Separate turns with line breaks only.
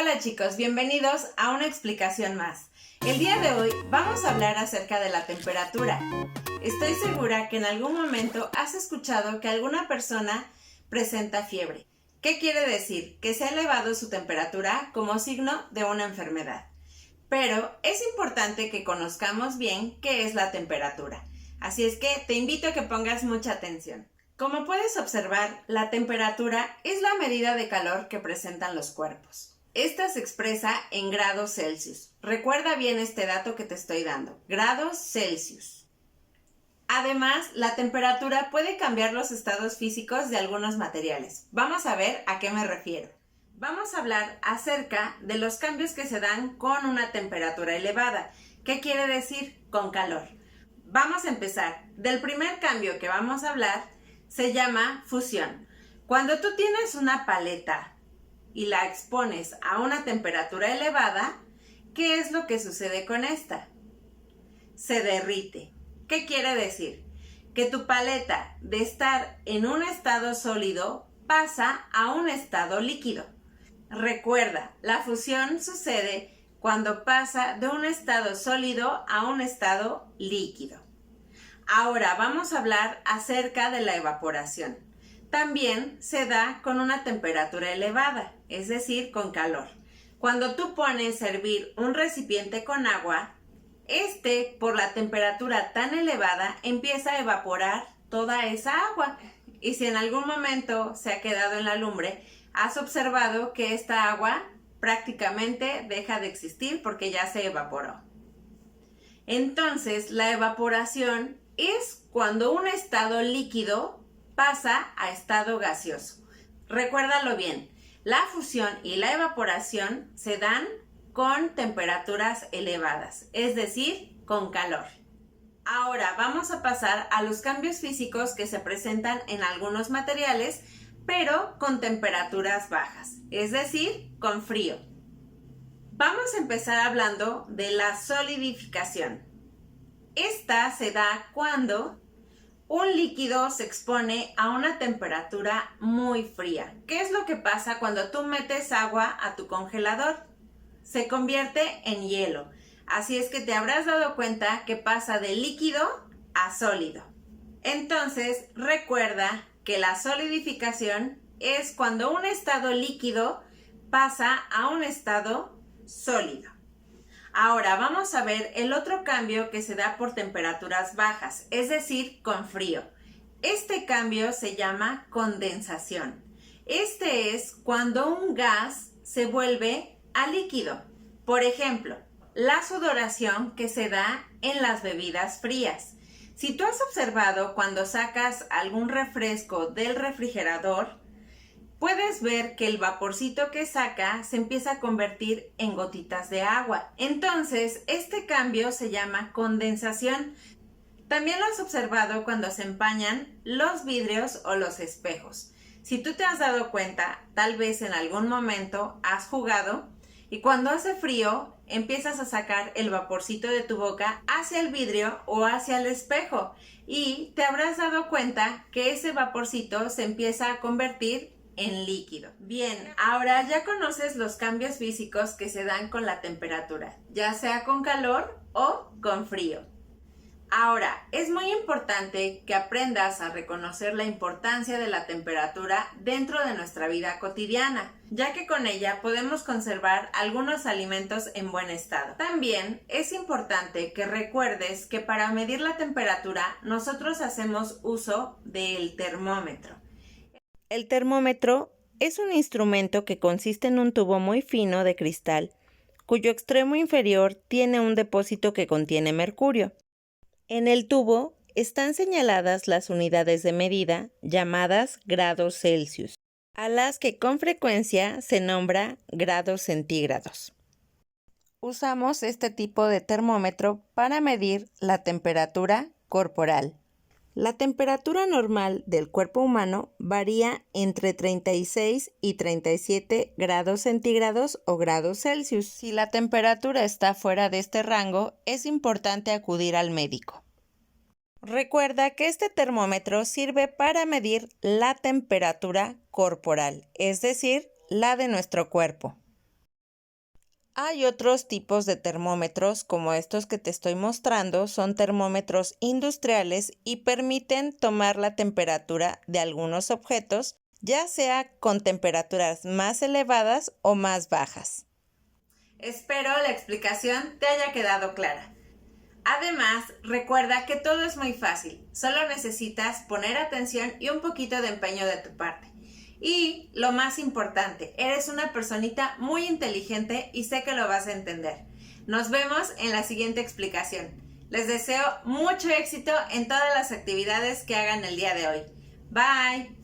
Hola chicos, bienvenidos a una explicación más. El día de hoy vamos a hablar acerca de la temperatura. Estoy segura que en algún momento has escuchado que alguna persona presenta fiebre. ¿Qué quiere decir? Que se ha elevado su temperatura como signo de una enfermedad. Pero es importante que conozcamos bien qué es la temperatura. Así es que te invito a que pongas mucha atención. Como puedes observar, la temperatura es la medida de calor que presentan los cuerpos. Esta se expresa en grados Celsius. Recuerda bien este dato que te estoy dando. Grados Celsius. Además, la temperatura puede cambiar los estados físicos de algunos materiales. Vamos a ver a qué me refiero. Vamos a hablar acerca de los cambios que se dan con una temperatura elevada. ¿Qué quiere decir? Con calor. Vamos a empezar. Del primer cambio que vamos a hablar se llama fusión. Cuando tú tienes una paleta y la expones a una temperatura elevada, ¿qué es lo que sucede con esta? Se derrite. ¿Qué quiere decir? Que tu paleta, de estar en un estado sólido, pasa a un estado líquido. Recuerda, la fusión sucede cuando pasa de un estado sólido a un estado líquido. Ahora vamos a hablar acerca de la evaporación. También se da con una temperatura elevada, es decir, con calor. Cuando tú pones a hervir un recipiente con agua, por la temperatura tan elevada, empieza a evaporar toda esa agua. Y si en algún momento se ha quedado en la lumbre, has observado que esta agua prácticamente deja de existir porque ya se evaporó. Entonces, la evaporación es cuando un estado líquido pasa a estado gaseoso. Recuérdalo bien, la fusión y la evaporación se dan con temperaturas elevadas, es decir, con calor. Ahora vamos a pasar a los cambios físicos que se presentan en algunos materiales, pero con temperaturas bajas, es decir, con frío. Vamos a empezar hablando de la solidificación. Esta se da cuando un líquido se expone a una temperatura muy fría. ¿Qué es lo que pasa cuando tú metes agua a tu congelador? Se convierte en hielo. Así es que te habrás dado cuenta que pasa de líquido a sólido. Entonces, recuerda que la solidificación es cuando un estado líquido pasa a un estado sólido. Ahora vamos a ver el otro cambio que se da por temperaturas bajas, es decir, con frío. Este cambio se llama condensación. Este es cuando un gas se vuelve a líquido. Por ejemplo, la sudoración que se da en las bebidas frías. Si tú has observado cuando sacas algún refresco del refrigerador, puedes ver que el vaporcito que saca se empieza a convertir en gotitas de agua. Entonces, este cambio se llama condensación. También lo has observado cuando se empañan los vidrios o los espejos. Si tú te has dado cuenta, tal vez en algún momento has jugado y cuando hace frío empiezas a sacar el vaporcito de tu boca hacia el vidrio o hacia el espejo y te habrás dado cuenta que ese vaporcito se empieza a convertir en líquido. Bien, ahora ya conoces los cambios físicos que se dan con la temperatura, ya sea con calor o con frío. Ahora, es muy importante que aprendas a reconocer la importancia de la temperatura dentro de nuestra vida cotidiana, ya que con ella podemos conservar algunos alimentos en buen estado. También es importante que recuerdes que para medir la temperatura nosotros hacemos uso del termómetro.
El termómetro es un instrumento que consiste en un tubo muy fino de cristal, cuyo extremo inferior tiene un depósito que contiene mercurio. En el tubo están señaladas las unidades de medida llamadas grados Celsius, a las que con frecuencia se nombra grados centígrados. Usamos este tipo de termómetro para medir la temperatura corporal. La temperatura normal del cuerpo humano varía entre 36 y 37 grados centígrados o grados Celsius. Si la temperatura está fuera de este rango, es importante acudir al médico. Recuerda que este termómetro sirve para medir la temperatura corporal, es decir, la de nuestro cuerpo. Hay otros tipos de termómetros, como estos que te estoy mostrando, son termómetros industriales y permiten tomar la temperatura de algunos objetos, ya sea con temperaturas más elevadas o más bajas.
Espero la explicación te haya quedado clara. Además, recuerda que todo es muy fácil, solo necesitas poner atención y un poquito de empeño de tu parte. Y lo más importante, eres una personita muy inteligente y sé que lo vas a entender. Nos vemos en la siguiente explicación. Les deseo mucho éxito en todas las actividades que hagan el día de hoy. Bye.